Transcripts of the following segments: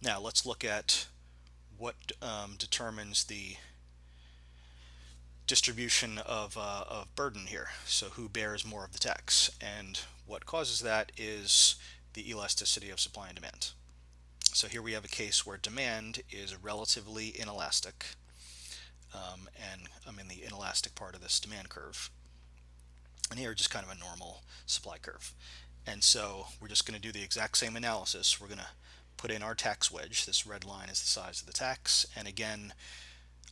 Now let's look at what determines the distribution of burden here. So who bears more of the tax? And what causes that is the elasticity of supply and demand. So here we have a case where demand is relatively inelastic, and I'm in the inelastic part of this demand curve. And here just kind of a normal supply curve. And so we're just going to do the exact same analysis. We're going to put in our tax wedge. This red line is the size of the tax. And again,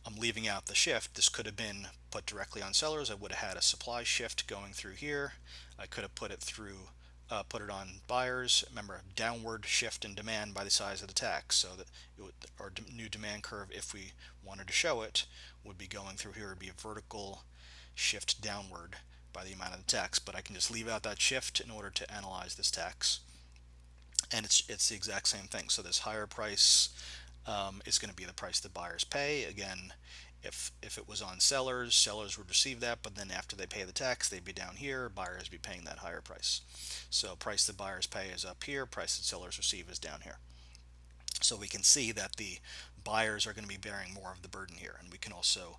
I'm leaving out the shift. This could have been put directly on sellers. I would have had a supply shift going through here. I could have put it through, put it on buyers. Remember, downward shift in demand by the size of the tax. So that our new demand curve, if we wanted to show it, would be going through here. It would be a vertical shift downward by the amount of the tax. But I can just leave out that shift in order to analyze this tax. And it's the exact same thing. So this higher price is going to be the price that buyers pay. Again, if it was on sellers, sellers would receive that, but then after they pay the tax, they'd be down here, buyers would be paying that higher price. So price that buyers pay is up here, price that sellers receive is down here. So we can see that the buyers are going to be bearing more of the burden here, and we can also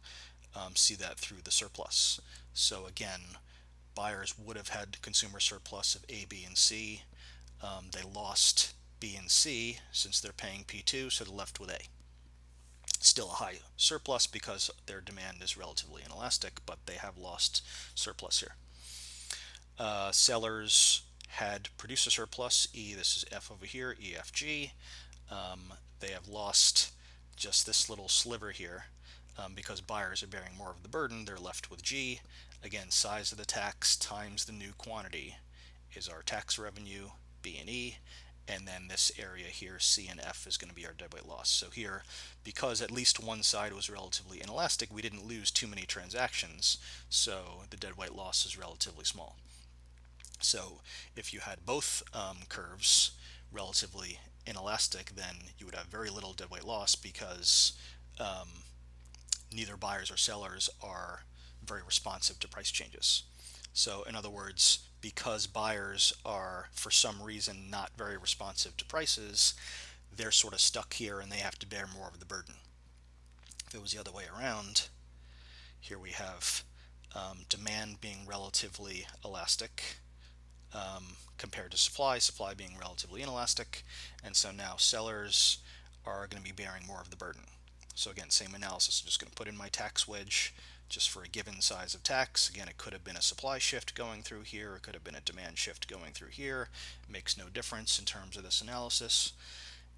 see that through the surplus. So again, buyers would have had consumer surplus of A, B, and C. They lost B and C since they're paying P2, so they're left with A. Still a high surplus because their demand is relatively inelastic, but they have lost surplus here. Sellers had produced a surplus, E, this is F over here, EFG. They have lost just this little sliver here because buyers are bearing more of the burden. They're left with G. Again, size of the tax times the new quantity is our tax revenue, B and E, and then this area here, C and F, is going to be our deadweight loss. So here, because at least one side was relatively inelastic, we didn't lose too many transactions, so the deadweight loss is relatively small. So if you had both curves relatively inelastic, then you would have very little deadweight loss because neither buyers or sellers are very responsive to price changes. So in other words, because buyers are for some reason not very responsive to prices, they're sort of stuck here and they have to bear more of the burden. If it was the other way around, here we have demand being relatively elastic compared to supply, supply being relatively inelastic, and so now sellers are going to be bearing more of the burden. So again, same analysis. I'm just going to put in my tax wedge just for a given size of tax. Again, it could have been a supply shift going through here. It could have been a demand shift going through here. It makes no difference in terms of this analysis.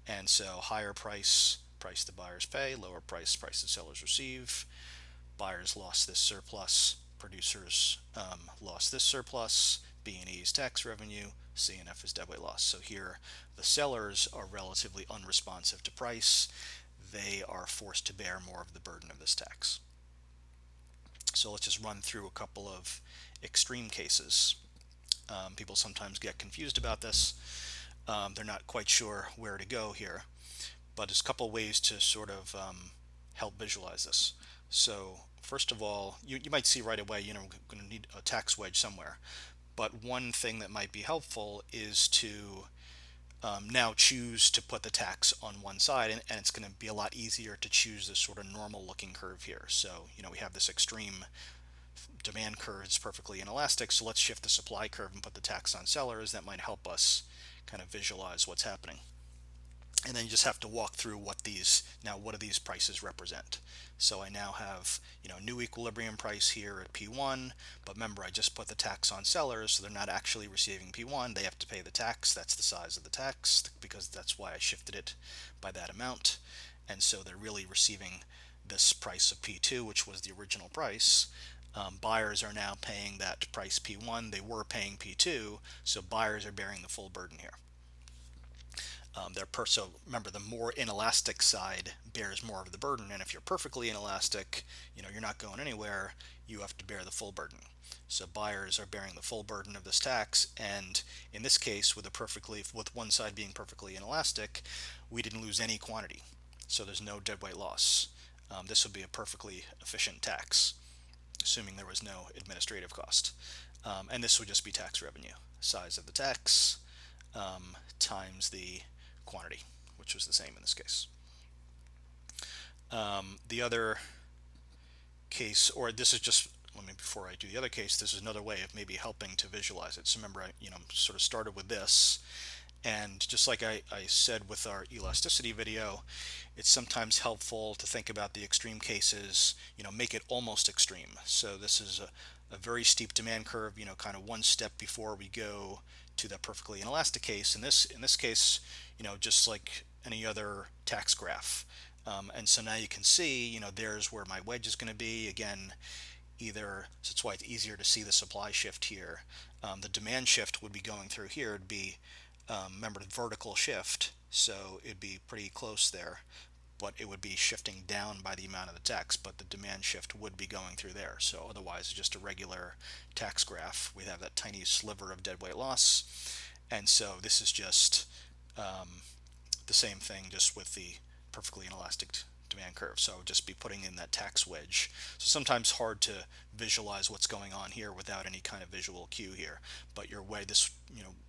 And so higher price, price the buyers pay, lower price, price the sellers receive. Buyers lost this surplus, producers lost this surplus, B and E is tax revenue, C and F is deadweight loss. So here the sellers are relatively unresponsive to price. They are forced to bear more of the burden of this tax. So let's just run through a couple of extreme cases. People sometimes get confused about this. They're not quite sure where to go here, but there's a couple ways to sort of help visualize this. So first of all, you might see right away, we're going to need a tax wedge somewhere. But one thing that might be helpful is to now choose to put the tax on one side, and it's going to be a lot easier to choose this sort of normal looking curve here. So we have this extreme demand curve is perfectly inelastic, so let's shift the supply curve and put the tax on sellers. That might help us kind of visualize what's happening. And then you just have to walk through what do these prices represent. So I now have new equilibrium price here at P1, but remember I just put the tax on sellers, so they're not actually receiving P1. They have to pay the tax. That's the size of the tax because that's why I shifted it by that amount. And so they're really receiving this price of P2, which was the original price. Buyers are now paying that price P1. They were paying P2, so buyers are bearing the full burden here. So remember, the more inelastic side bears more of the burden, and if you're perfectly inelastic, you're not going anywhere, you have to bear the full burden. So buyers are bearing the full burden of this tax, and in this case, with one side being perfectly inelastic, we didn't lose any quantity, so there's no deadweight loss. This would be a perfectly efficient tax, assuming there was no administrative cost, and this would just be tax revenue, size of the tax times the quantity. which was the same in this case. The other case, or this is just, let me, before I do the other case, this is another way of maybe helping to visualize it. So remember, I sort of started with this, and just like I said with our elasticity video, it's sometimes helpful to think about the extreme cases, make it almost extreme. So this is a very steep demand curve, kind of one step before we go to the perfectly inelastic case. In this case, just like any other tax graph. And so now you can see, there's where my wedge is going to be. Again, either, so that's why it's easier to see the supply shift here. The demand shift would be going through here. It'd be, remember, the vertical shift, so it'd be pretty close there, but it would be shifting down by the amount of the tax, but the demand shift would be going through there. So otherwise, it's just a regular tax graph. We have that tiny sliver of deadweight loss, and so this is just the same thing, just with the perfectly inelastic demand curve. So just be putting in that tax wedge. So sometimes hard to visualize what's going on here without any kind of visual cue here. But your way, this,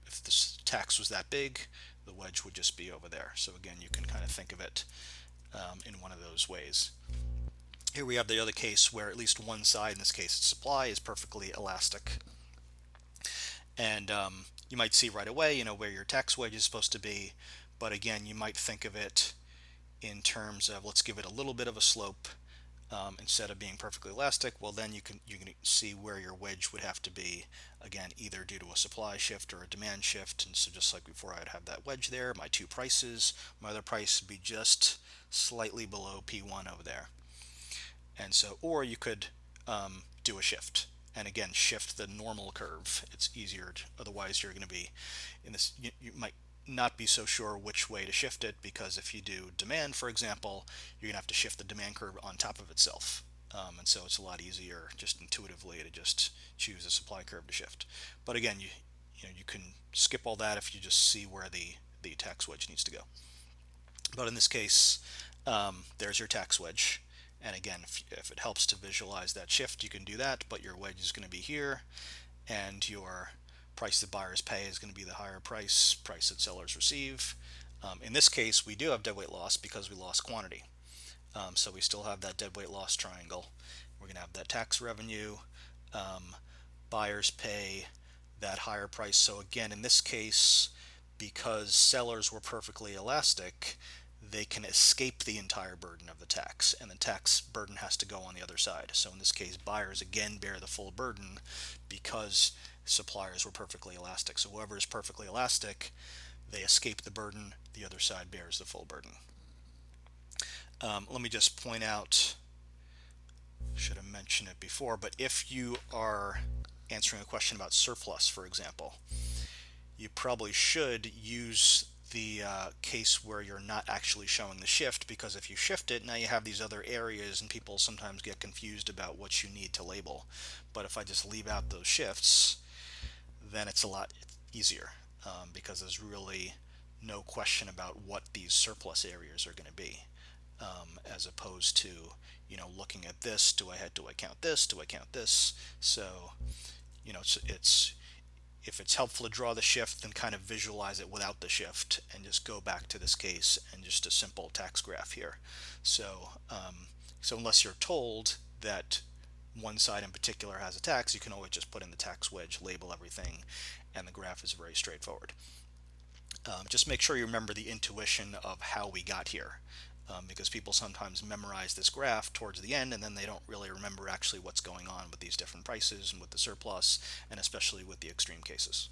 if this tax was that big, the wedge would just be over there. So again, you can kind of think of it in one of those ways. Here we have the other case where at least one side, in this case supply, is perfectly elastic. And you might see right away, where your tax wedge is supposed to be. But again, you might think of it in terms of, let's give it a little bit of a slope instead of being perfectly elastic. Well, then you can see where your wedge would have to be, again, either due to a supply shift or a demand shift. And so just like before, I'd have that wedge there, my two prices, my other price would be just slightly below P1 over there. And so, or you could do a shift, and again, shift the normal curve. It's easier otherwise you're going to be in this, you might not be so sure which way to shift it, because if you do demand, for example, you're going to have to shift the demand curve on top of itself. And so it's a lot easier just intuitively to just choose a supply curve to shift. But again, you can skip all that if you just see where the tax wedge needs to go. But in this case, there's your tax wedge. And again, if it helps to visualize that shift, you can do that, but your wedge is going to be here, and your price that buyers pay is going to be the higher price that sellers receive. In this case, we do have deadweight loss because we lost quantity. So we still have that deadweight loss triangle. We're going to have that tax revenue. Buyers pay that higher price. So again, in this case, because sellers were perfectly elastic, they can escape the entire burden of the tax, and the tax burden has to go on the other side. So in this case, buyers again bear the full burden because suppliers were perfectly elastic. So whoever is perfectly elastic, they escape the burden, the other side bears the full burden. Let me just point out, should have mentioned it before, but if you are answering a question about surplus, for example, you probably should use the case where you're not actually showing the shift, because if you shift it, now you have these other areas and people sometimes get confused about what you need to label. But if I just leave out those shifts, then it's a lot easier, because there's really no question about what these surplus areas are going to be, as opposed to looking at this, do I count this, do I count this? So it's if it's helpful to draw the shift, then kind of visualize it without the shift and just go back to this case and just a simple tax graph here. So so unless you're told that one side in particular has a tax, you can always just put in the tax wedge, label everything, and the graph is very straightforward. Just make sure you remember the intuition of how we got here, because people sometimes memorize this graph towards the end and then they don't really remember actually what's going on with these different prices and with the surplus, and especially with the extreme cases.